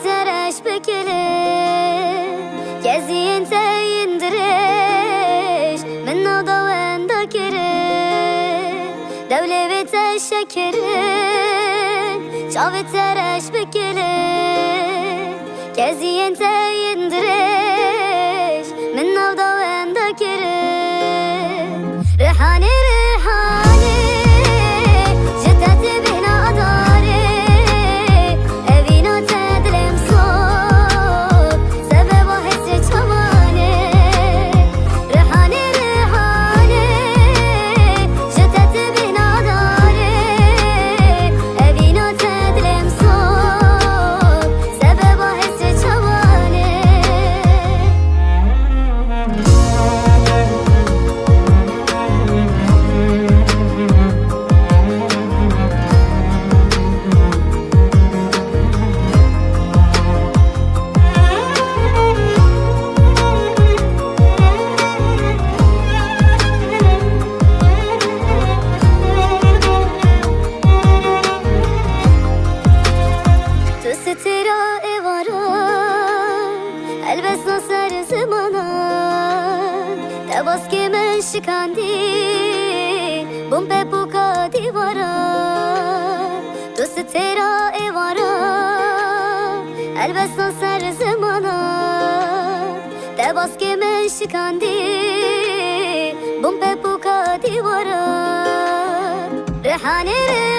ترش بكله كزين تيندرش من نوضا واندا كره دولة بتشكره شاف ترش بكله كزين تيندرش من نوضا واندا كره ريحاني البس سر زمانان تباس که من شکندی بوم به بوکا دیواران دوست تیرا ایواران البس سر زمانان تباس که من شکندی بوم به بوکا دیواران ریحانه